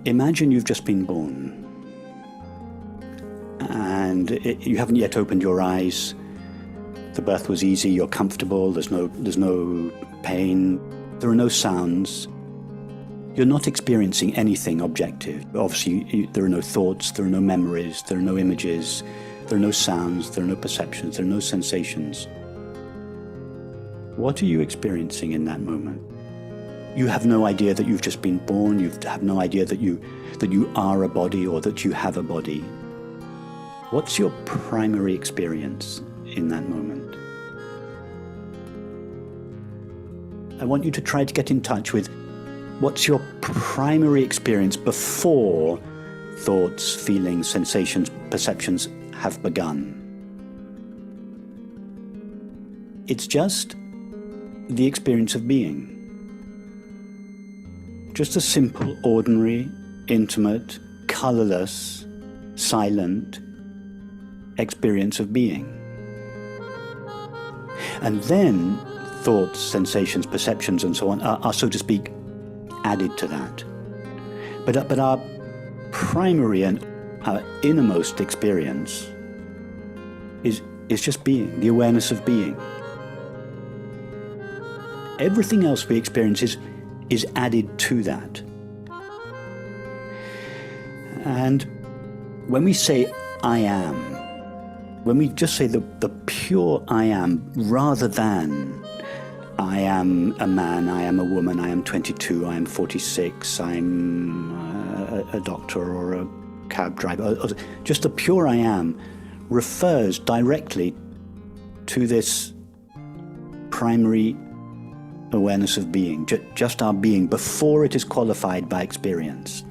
Imagine you've just been born, and you haven't yet opened your eyes. The birth was easy, you're comfortable, there's no pain, there are no sounds. You're not experiencing anything objective. Obviously, there are no thoughts, there are no memories, there are no images, there are no sounds, there are no perceptions, there are no sensations. What are you experiencing in that moment? You have no idea that you've just been born, you have no idea that you are a body or that you have a body. What's your primary experience in that moment? I want you to try to get in touch with what's your primary experience before thoughts, feelings, sensations, perceptions have begun. It's just the experience of being. Just a simple, ordinary, intimate, colorless, silent experience of being. And then thoughts, sensations, perceptions, and so on are so to speak, added to that. But our primary and our innermost experience is just being, the awareness of being. Everything else we experience is added to that. And when we say I am, when we just say the pure I am, rather than I am a man, I am a woman, I am 22, I am 46, I'm a doctor or a cab driver, just the pure I am refers directly to this primary awareness of being, just our being before it is qualified by experience.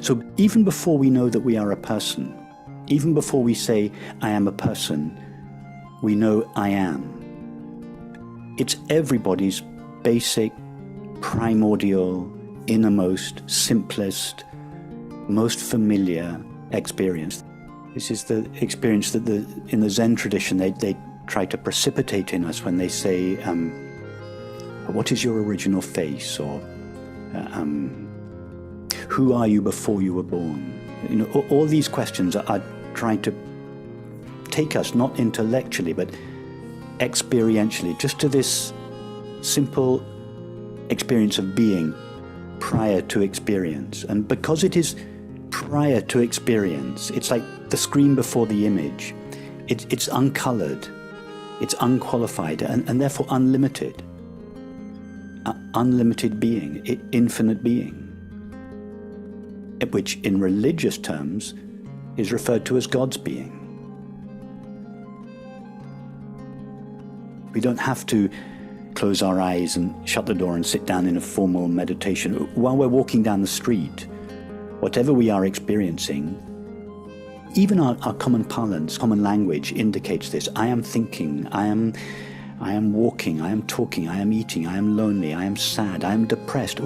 So even before we know that we are a person, even before we say I am a person, we know I am. It's everybody's basic, primordial, innermost, simplest, most familiar experience. This is the experience that in the Zen tradition they try to precipitate in us when they say, what is your original face? Or who are you before you were born? You know, all these questions are trying to take us not intellectually but experientially, just to this simple experience of being prior to experience. And because it is prior to experience, it's like the screen before the image. It's uncolored, it's unqualified, and therefore unlimited. Unlimited being, infinite being, which in religious terms is referred to as God's being. We don't have to close our eyes and shut the door and sit down in a formal meditation. While we're walking down the street, whatever we are experiencing, even our common parlance, common language indicates this. I am thinking, I am walking, I am talking, I am eating, I am lonely, I am sad, I am depressed.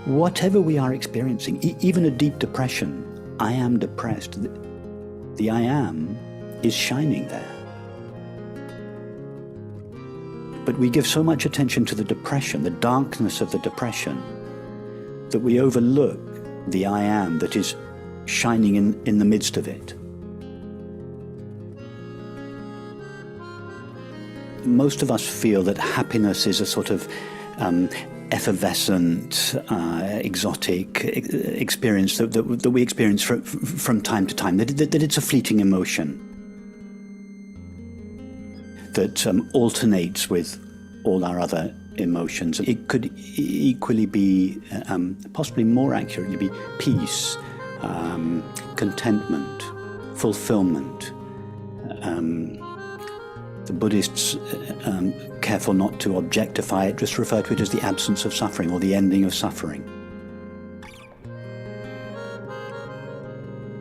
Whatever we are experiencing, even a deep depression, I am depressed. The I am is shining there. But we give so much attention to the depression, the darkness of the depression, that we overlook the I am that is shining in the midst of it. Most of us feel that happiness is a sort of effervescent, exotic experience that we experience from time to time, that it's a fleeting emotion that alternates with all our other emotions. It could equally be, possibly more accurately, be peace, contentment, fulfillment. The Buddhists, careful not to objectify it, just refer to it as the absence of suffering or the ending of suffering.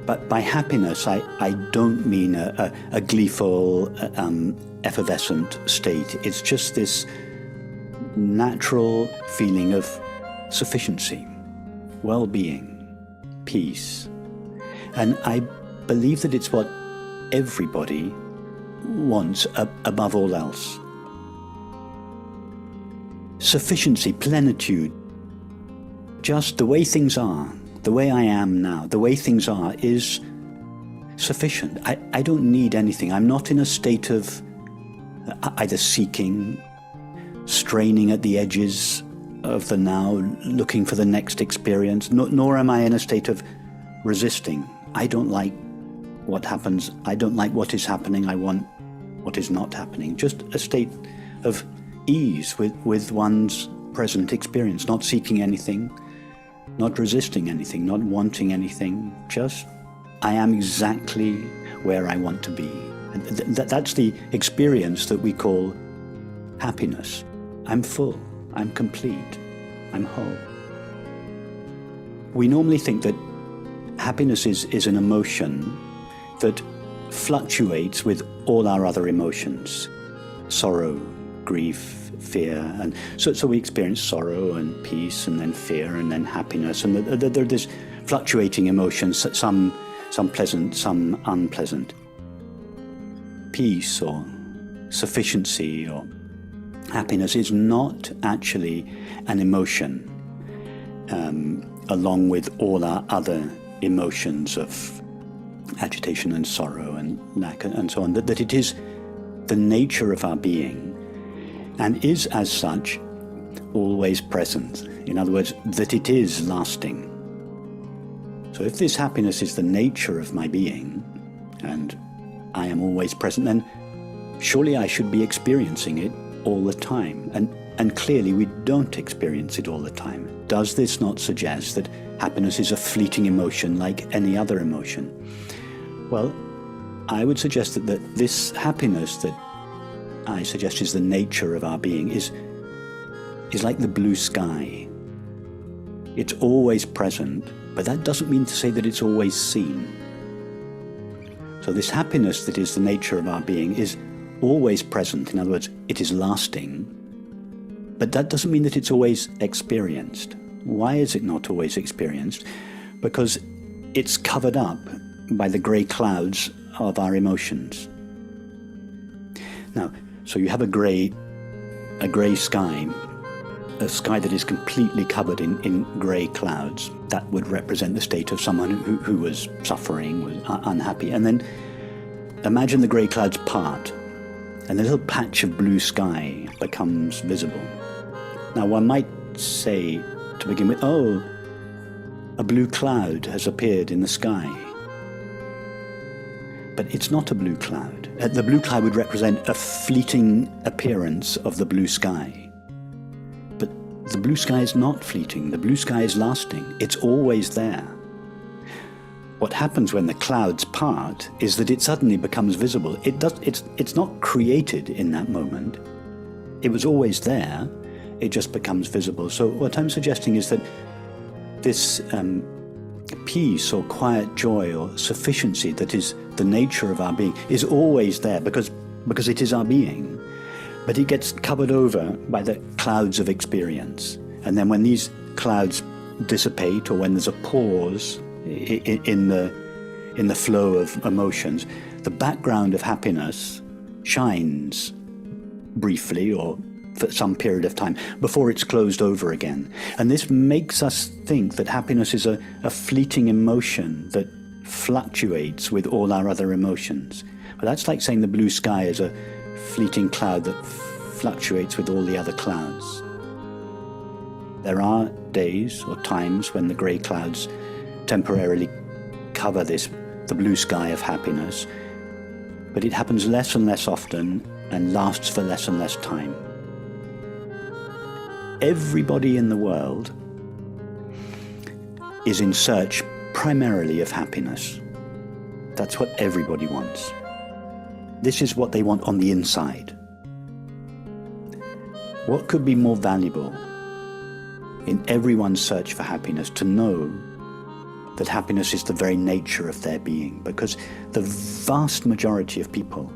But by happiness, I don't mean a gleeful, effervescent state. It's just this natural feeling of sufficiency, well-being, peace. And I believe that it's what everybody wants above all else. Sufficiency, plenitude, just the way things are, the way I am now, the way things are is sufficient. I don't need anything. I'm not in a state of either seeking, straining at the edges of the now, looking for the next experience, nor am I in a state of resisting. I don't like what happens. I don't like what is happening. I want what is not happening. Just a state of ease with one's present experience, not seeking anything, not resisting anything, not wanting anything. Just, I am exactly where I want to be. And that's the experience that we call happiness. I'm full, I'm complete, I'm whole. We normally think that happiness is an emotion that fluctuates with all our other emotions. Sorrow, grief, fear, and so we experience sorrow and peace and then fear and then happiness, and there are these fluctuating emotions, some pleasant, some unpleasant. Peace or sufficiency or happiness is not actually an emotion along with all our other emotions of agitation and sorrow and lack and so on, that it is the nature of our being and is as such always present. In other words, that it is lasting. So if this happiness is the nature of my being and I am always present, then surely I should be experiencing it all the time. And clearly we don't experience it all the time. Does this not suggest that happiness is a fleeting emotion like any other emotion? Well, I would suggest that this happiness that I suggest is the nature of our being is like the blue sky. It's always present, but that doesn't mean to say that it's always seen. So this happiness that is the nature of our being is always present. In other words, it is lasting, but that doesn't mean that it's always experienced. Why is it not always experienced? Because it's covered up by the grey clouds of our emotions. Now, so you have a grey sky, a sky that is completely covered in grey clouds. That would represent the state of someone who was suffering, was unhappy. And then imagine the grey clouds part, and the little patch of blue sky becomes visible. Now, one might say, to begin with, oh, a blue cloud has appeared in the sky. But it's not a blue cloud. The blue cloud would represent a fleeting appearance of the blue sky. But the blue sky is not fleeting. The blue sky is lasting. It's always there. What happens when the clouds part is that it suddenly becomes visible. It's not created in that moment. It was always there. It just becomes visible. So what I'm suggesting is that this peace or quiet joy or sufficiency that is the nature of our being is always there because it is our being. But it gets covered over by the clouds of experience. And then when these clouds dissipate, or when there's a pause in the flow of emotions, the background of happiness shines briefly or for some period of time before it's closed over again. And this makes us think that happiness is a fleeting emotion that fluctuates with all our other emotions. But that's like saying the blue sky is a fleeting cloud that fluctuates with all the other clouds. There are days or times when the grey clouds temporarily cover the blue sky of happiness, but it happens less and less often and lasts for less and less time. Everybody in the world is in search primarily of happiness. That's what everybody wants. This is what they want on the inside. What could be more valuable in everyone's search for happiness to know that happiness is the very nature of their being? Because the vast majority of people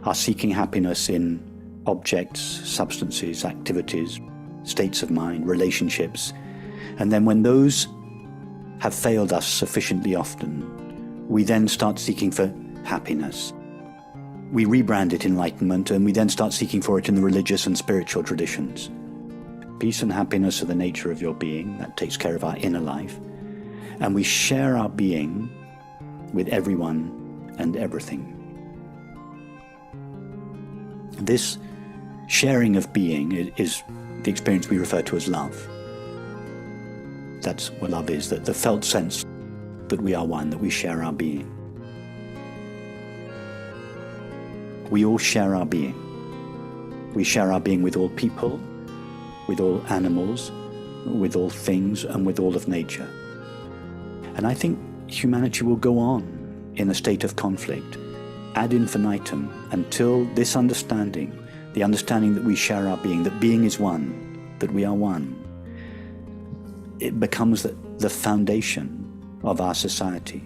are seeking happiness in objects, substances, activities, states of mind, relationships. And then when those have failed us sufficiently often, we then start seeking for happiness. We rebrand it enlightenment, and we then start seeking for it in the religious and spiritual traditions. Peace and happiness are the nature of your being. That takes care of our inner life. And we share our being with everyone and everything. This sharing of being is the experience we refer to as love. That's what love is, the felt sense that we are one, that we share our being. We all share our being. We share our being with all people, with all animals, with all things, and with all of nature. And I think humanity will go on in a state of conflict ad infinitum until this understanding, the understanding that we share our being, that being is one, that we are one, it becomes the foundation of our society.